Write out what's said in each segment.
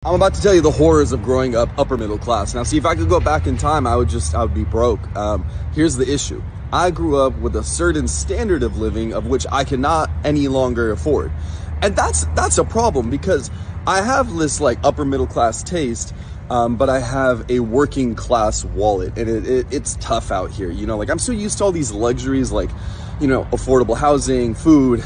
I'm about to tell you the horrors of growing up upper middle class. Now, see, if I could go back in time, I would be broke. Here's the issue. I grew up with a certain standard of living of which I cannot any longer afford. And that's a problem because I have this like upper middle class taste, but I have a working class wallet, and it's tough out here. You know, like I'm so used to all these luxuries, like, you know, affordable housing, food,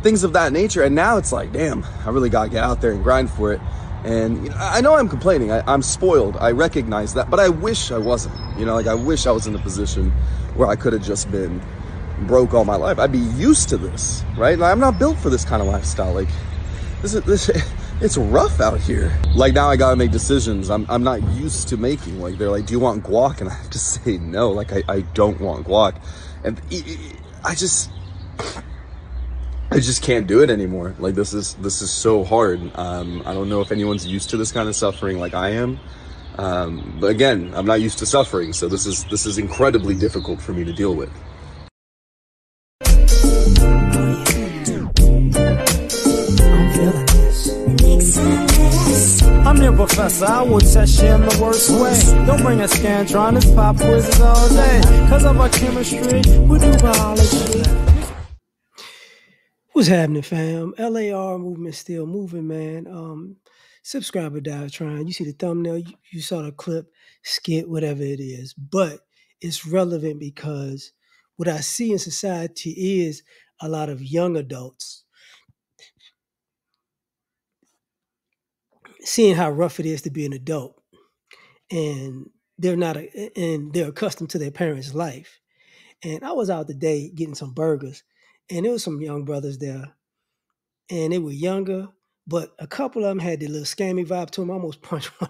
things of that nature. And now it's like, damn, I really gotta get out there and grind for it. And you know, I know I'm complaining. I'm spoiled. I recognize that, but I wish I wasn't. You know, like I wish I was in a position where I could have just been broke all my life. I'd be used to this, right? Like, I'm not built for this kind of lifestyle. Like this, it's rough out here. Like now I gotta make decisions I'm not used to making. Like they're like, do you want guac? And I have to say no. Like I don't want guac, and I just can't do it anymore. Like this is so hard. I don't know if anyone's used to this kind of suffering like I am. But again, I'm not used to suffering, so this is incredibly difficult for me to deal with. I'm your professor, I will test you in the worst way. Don't bring a scantron, it's pop quizzes all day. Cause of our chemistry, we do biology. What's happening, fam? L.A.R. movement still moving, man. Subscriber diatribe. You see the thumbnail, you saw the clip, skit, whatever it is. But it's relevant because what I see in society is a lot of young adults seeing how rough it is to be an adult, and they're accustomed to their parents' life. And I was out today getting some burgers, and there was some young brothers there, and they were younger, but a couple of them had the little scammy vibe to them. I almost punched one.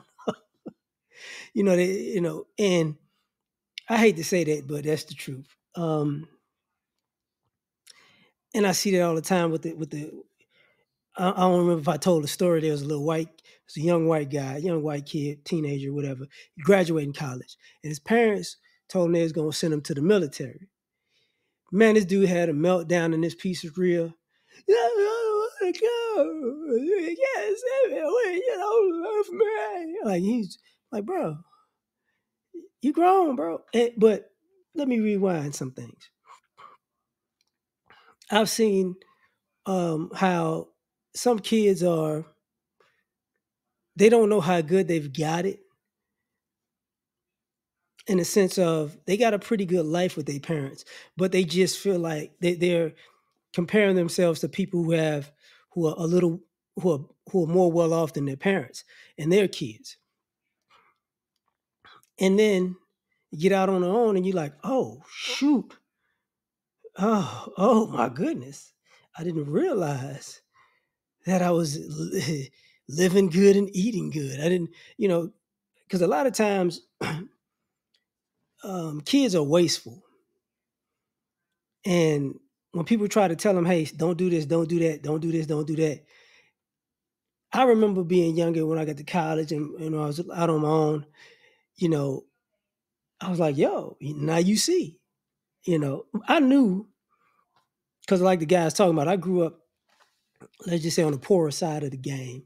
And I hate to say that, but that's the truth. And I see that all the time with the. I don't remember if I told the story. There was a young white guy, young white kid, teenager, whatever, graduating college, and his parents told him they was gonna send him to the military. Man, this dude had a meltdown in this pizzeria. I don't want to go. You can't send me away. You don't love me. Like he's like, bro, you grown, bro. But let me rewind some things. I've seen how some kids they don't know how good they've got it, in the sense of they got a pretty good life with their parents, but they just feel like they're comparing themselves to people who are a little who are more well off than their parents and their kids. And then you get out on their own and you're like, oh shoot. Oh my goodness. I didn't realize that I was living good and eating good. I didn't, because a lot of times kids are wasteful. And when people try to tell them, hey, don't do this, don't do that, don't do this, don't do that. I remember being younger when I got to college and I was out on my own, you know, I was like, yo, now you see, I knew, because like the guys talking about, I grew up, let's just say on the poorer side of the game.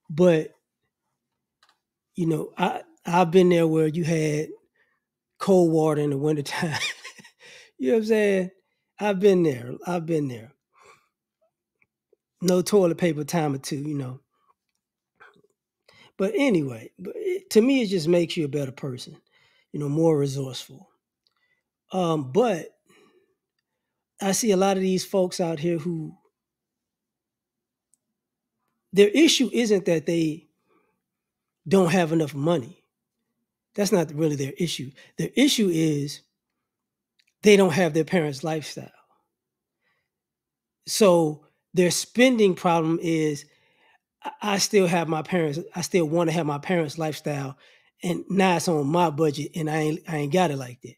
But, I've been there where you had cold water in the wintertime. You know what I'm saying? I've been there. I've been there. No toilet paper time or two. But anyway, to me, it just makes you a better person, more resourceful. But I see a lot of these folks out here who their issue isn't that they don't have enough money. That's not really their issue. Their issue is they don't have their parents' lifestyle. So their spending problem is I still have my parents, I still want to have my parents' lifestyle, and now it's on my budget and I ain't got it like that.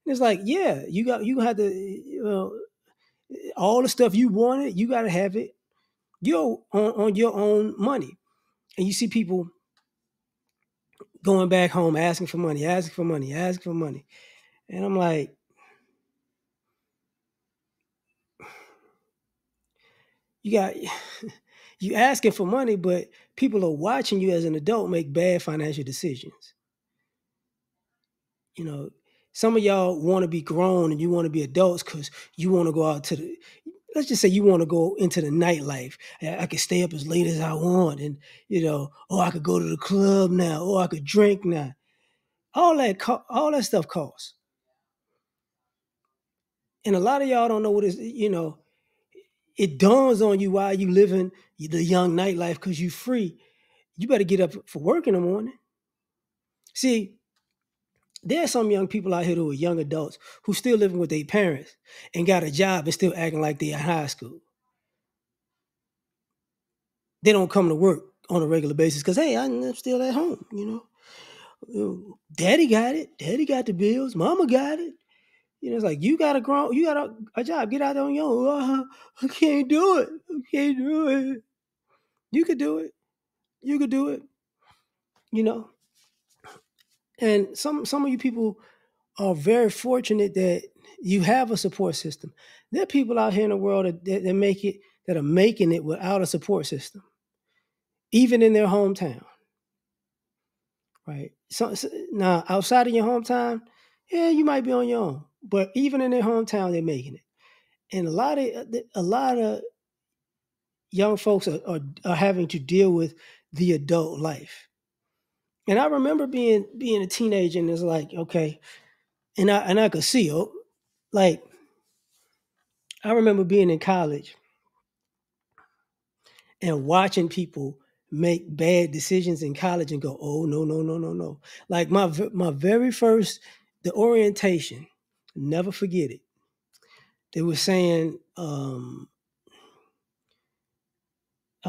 And it's like, yeah, you have to, all the stuff you wanted, you gotta have it on your own money. And you see people going back home asking for money, asking for money, asking for money. And I'm like, you got You asking for money, but people are watching you as an adult make bad financial decisions. You know, some of y'all want to be grown and you want to be adults because you want to go out to the, let's just say you want to go into the nightlife. I can stay up as late as I want, and or I could go to the club now, or I could drink now. All that stuff costs, and a lot of y'all don't know what is. It dawns on you while you living the young nightlife because you free. You better get up for work in the morning. See, there are some young people out here who are young adults who still living with their parents and got a job and still acting like they're in high school. They don't come to work on a regular basis because hey, I'm still at home. Daddy got it. Daddy got the bills. Mama got it. It's like you got a job. Get out on your own. I can't do it. I can't do it. You could do it. You could do it. You know. And some of you people are very fortunate that you have a support system. There are people out here in the world that are making it without a support system, even in their hometown. Right. So now outside of your hometown, yeah, you might be on your own, but even in their hometown, they're making it. And a lot of young folks are having to deal with the adult life. And I remember being a teenager, and it's like, okay, and I could see, like I remember being in college and watching people make bad decisions in college and go, oh no, no, no, no, no. Like my very first the orientation, never forget it. They were saying, I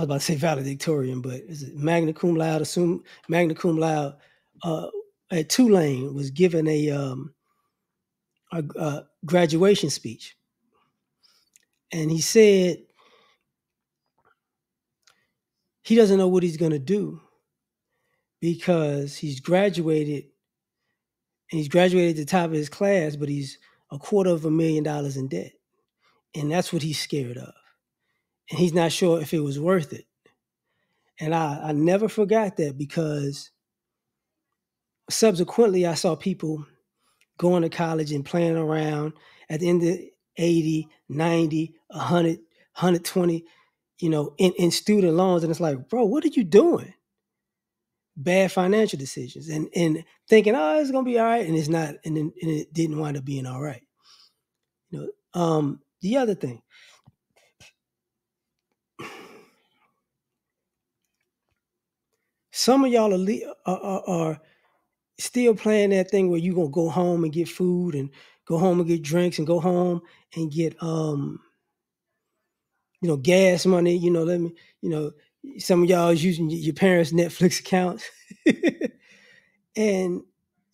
was about to say valedictorian, but is it magna cum laude? Assume magna cum laude at Tulane was given a graduation speech, and he said he doesn't know what he's going to do because he's graduated at the top of his class, but he's $250,000 in debt, and that's what he's scared of, and he's not sure if it was worth it. And I never forgot that because subsequently I saw people going to college and playing around at the end of 80, 90, 100, 120, in student loans. And it's like, bro, what are you doing? Bad financial decisions and thinking, oh, it's going to be all right. And it's not. And it didn't wind up being all right. The other thing, some of y'all are still playing that thing where you're going to go home and get food and go home and get drinks and go home and get, gas money, let me, some of y'all is using your parents' Netflix accounts. And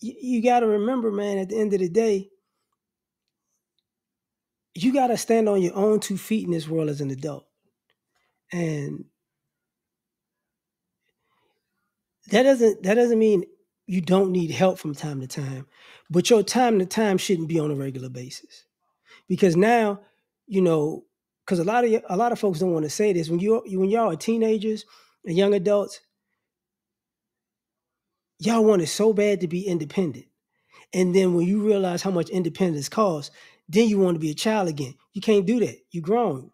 you got to remember, man, at the end of the day, you got to stand on your own 2 feet in this world as an adult. And that doesn't mean you don't need help from time to time, but your time to time shouldn't be on a regular basis. Because now, because a lot of folks don't want to say this when y'all are teenagers and young adults, y'all want it so bad to be independent. And then when you realize how much independence costs, then you want to be a child again. You can't do that. You're grown.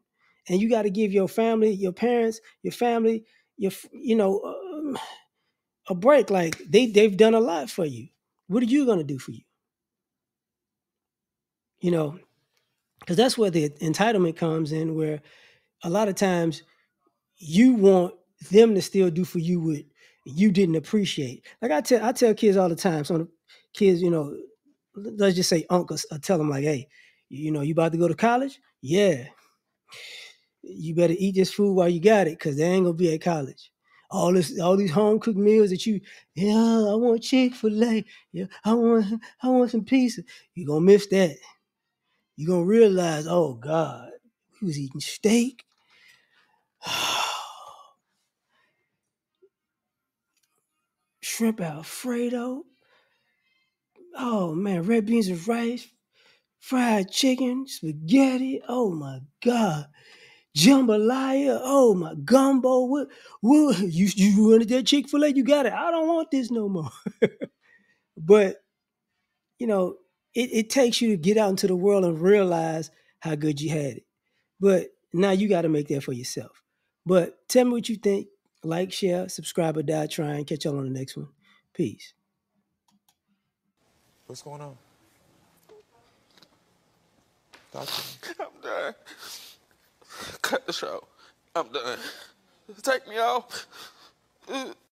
And you got to give your family, your parents, your family, a break. Like they've done a lot for you. What are you going to do for you? You know, because that's where the entitlement comes in, where a lot of times you want them to still do for you what you didn't appreciate. Like I tell kids all the time. Some of the kids, let's just say uncles, I tell them like, hey, you about to go to college? Yeah. You better eat this food while you got it, because they ain't gonna be at college. All these home cooked meals that yeah, I want Chick-fil-A. Yeah, I want some pizza. You're gonna miss that. You're gonna realize, oh God, we was eating steak. Shrimp Alfredo. Oh man, red beans and rice, fried chicken, spaghetti. Oh my God. jambalaya. Oh my gumbo. What you wanted that Chick-fil-A? You got it. I don't want this no more. But you know, it takes you to get out into the world and realize how good you had it. But now you got to make that for yourself. But tell me what you think. Like, share, subscribe, or die trying. Catch y'all on the next one. Peace. What's going on? Talk to me. I'm done. Cut the show. I'm done. Take me off.